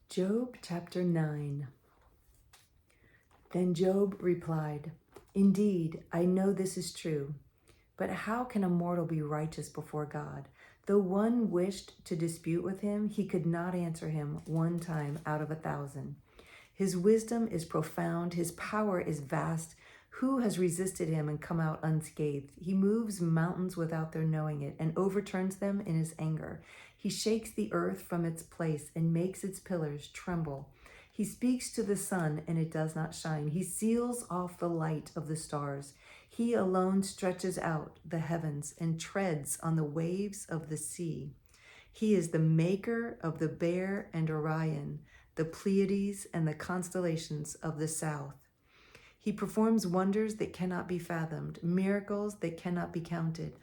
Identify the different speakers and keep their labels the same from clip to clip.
Speaker 1: Job chapter 9. Then Job replied, "Indeed, I know this is true, but how can a mortal be righteous before God? Though one wished to dispute with him, he could not answer him 1 time out of 1,000. His wisdom is profound, his power is vast. Who has resisted him and come out unscathed? He moves mountains without their knowing it and overturns them in his anger. He shakes the earth from its place and makes its pillars tremble. He speaks to the sun and it does not shine. He seals off the light of the stars. He alone stretches out the heavens and treads on the waves of the sea. He is the maker of the Bear and Orion, the Pleiades and the constellations of the south. He performs wonders that cannot be fathomed, miracles that cannot be counted.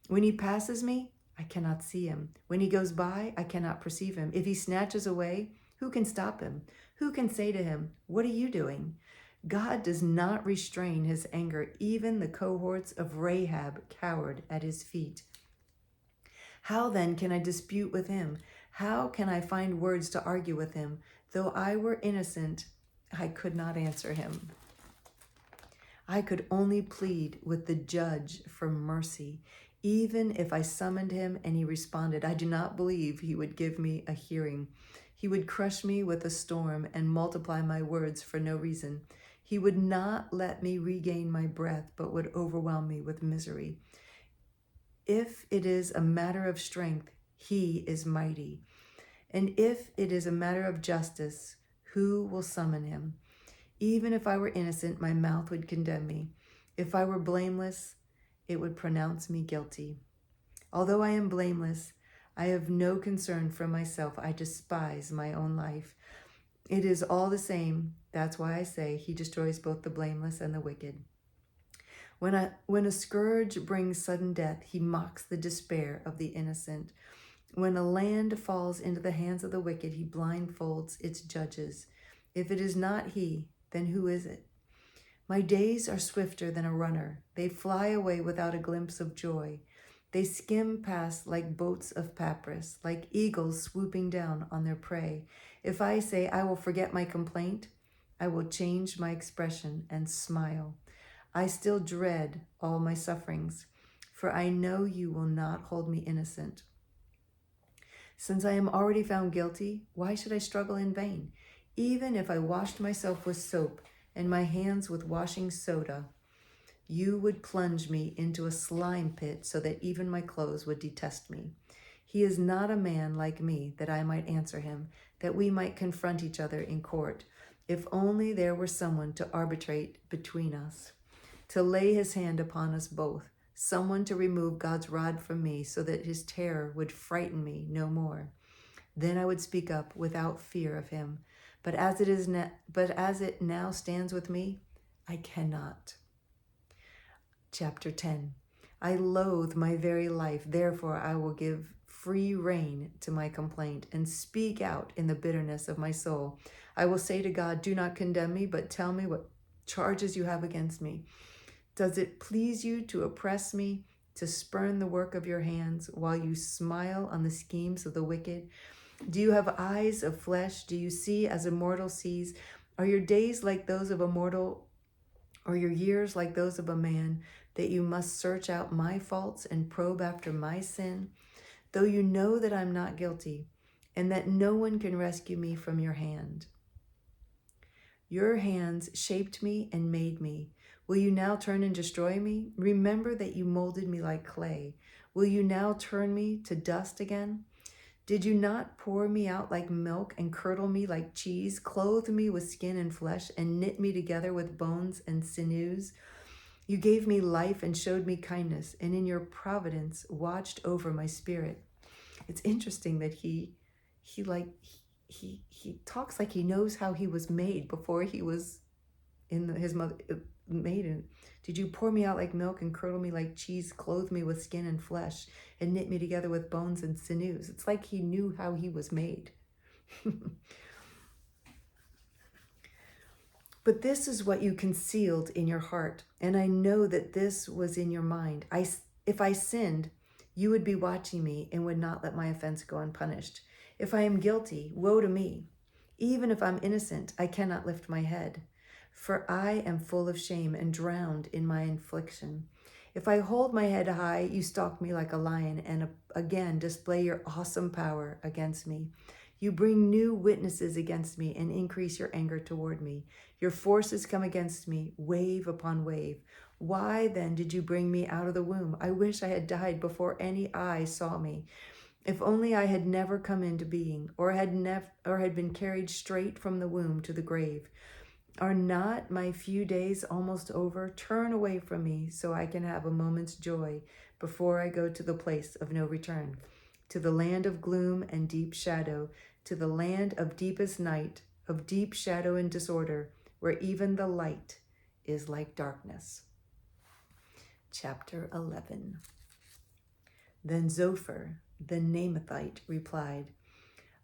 Speaker 1: When he passes me, I cannot see him. When he goes by, I cannot perceive him. If he snatches away, who can stop him? Who can say to him, "What are you doing?" God does not restrain his anger. Even the cohorts of Rahab cowered at his feet. How then can I dispute with him? How can I find words to argue with him? Though I were innocent, I could not answer him. I could only plead with the judge for mercy. Even if I summoned him and he responded, I do not believe he would give me a hearing. He would crush me with a storm and multiply my words for no reason. He would not let me regain my breath, but would overwhelm me with misery. If it is a matter of strength, he is mighty. And if it is a matter of justice, who will summon him? Even if I were innocent, my mouth would condemn me. If I were blameless, it would pronounce me guilty. Although I am blameless, I have no concern for myself. I despise my own life. It is all the same. That's why I say he destroys both the blameless and the wicked. When a scourge brings sudden death, he mocks the despair of the innocent. When a land falls into the hands of the wicked, he blindfolds its judges. If it is not he, then who is it? My days are swifter than a runner. They fly away without a glimpse of joy. They skim past like boats of papyrus, like eagles swooping down on their prey. If I say I will forget my complaint, I will change my expression and smile. I still dread all my sufferings, for I know you will not hold me innocent. Since I am already found guilty, why should I struggle in vain? Even if I washed myself with soap and my hands with washing soda, you would plunge me into a slime pit so that even my clothes would detest me. He is not a man like me that I might answer him, that we might confront each other in court. If only there were someone to arbitrate between us, to lay his hand upon us both, someone to remove God's rod from me so that his terror would frighten me no more. Then I would speak up without fear of him. But as it now stands with me, I cannot. Chapter 10. I loathe my very life, therefore I will give free rein to my complaint and speak out in the bitterness of my soul. I will say to God, do not condemn me, but tell me what charges you have against me. Does it please you to oppress me, to spurn the work of your hands, while you smile on the schemes of the wicked? Do you have eyes of flesh? Do you see as a mortal sees? Are your days like those of a mortal, or your years like those of a man, that you must search out my faults and probe after my sin? Though you know that I'm not guilty, and that no one can rescue me from your hand. Your hands shaped me and made me. Will you now turn and destroy me? Remember that you molded me like clay. Will you now turn me to dust again? Did you not pour me out like milk and curdle me like cheese, clothe me with skin and flesh, and knit me together with bones and sinews? You gave me life and showed me kindness, and in your providence watched over my spirit. It's interesting that he talks like he knows how he was made before he was in his mother maiden. Did you pour me out like milk and curdle me like cheese, clothe me with skin and flesh, and knit me together with bones and sinews? It's like he knew how he was made. But this is what you concealed in your heart, and I know that this was in your mind. If I sinned, you would be watching me and would not let my offense go unpunished. If I am guilty, woe to me. Even if I'm innocent, I cannot lift my head, for I am full of shame and drowned in my affliction. If I hold my head high, you stalk me like a lion and again display your awesome power against me. You bring new witnesses against me and increase your anger toward me. Your forces come against me, wave upon wave. Why then did you bring me out of the womb? I wish I had died before any eye saw me. If only I had never come into being, or had been carried straight from the womb to the grave. Are not my few days almost over? Turn away from me so I can have a moment's joy before I go to the place of no return, to the land of gloom and deep shadow, to the land of deepest night, of deep shadow and disorder, where even the light is like darkness. Chapter 11. Then Zophar, the Naamathite, replied,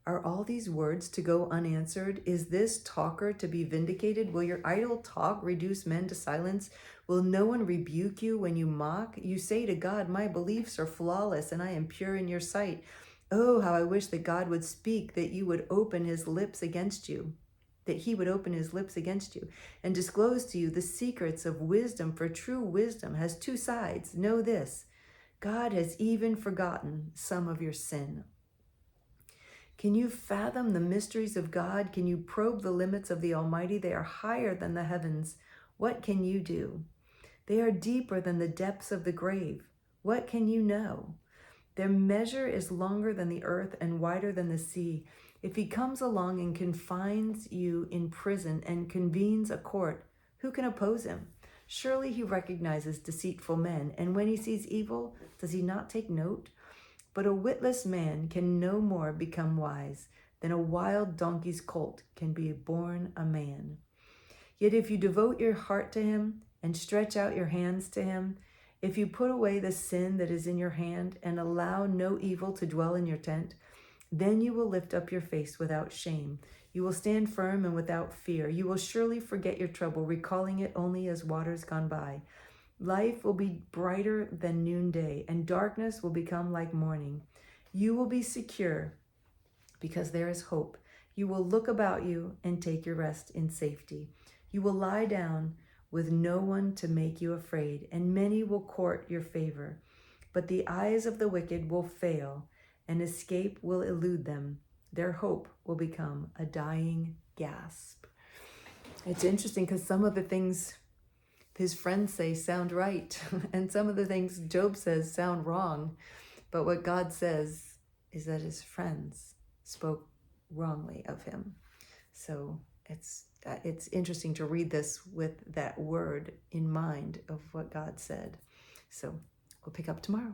Speaker 1: Are all these words to go unanswered? Is this talker to be vindicated? Will your idle talk reduce men to silence? Will no one rebuke you when you mock? You say to God, My beliefs are flawless and I am pure in your sight. Oh, how I wish that God would speak, that you would open his lips against you, that he would open his lips against you and disclose to you the secrets of wisdom, for true wisdom has two sides. Know this, God has even forgotten some of your sin. Can you fathom the mysteries of God? Can you probe the limits of the Almighty? They are higher than the heavens. What can you do? They are deeper than the depths of the grave. What can you know? Their measure is longer than the earth and wider than the sea. If he comes along and confines you in prison and convenes a court, who can oppose him? Surely he recognizes deceitful men, and when he sees evil, does he not take note? But a witless man can no more become wise than a wild donkey's colt can be born a man. Yet if you devote your heart to him and stretch out your hands to him, if you put away the sin that is in your hand and allow no evil to dwell in your tent, then you will lift up your face without shame. You will stand firm and without fear. You will surely forget your trouble, recalling it only as waters gone by. Life will be brighter than noonday, and darkness will become like morning. You will be secure because there is hope. You will look about you and take your rest in safety. You will lie down with no one to make you afraid, and many will court your favor. But the eyes of the wicked will fail, and escape will elude them. Their hope will become a dying gasp. It's interesting because some of the things his friends say sound right, and some of the things Job says sound wrong. But what God says is that his friends spoke wrongly of him. So it's interesting to read this with that word in mind of what God said. So we'll pick up tomorrow.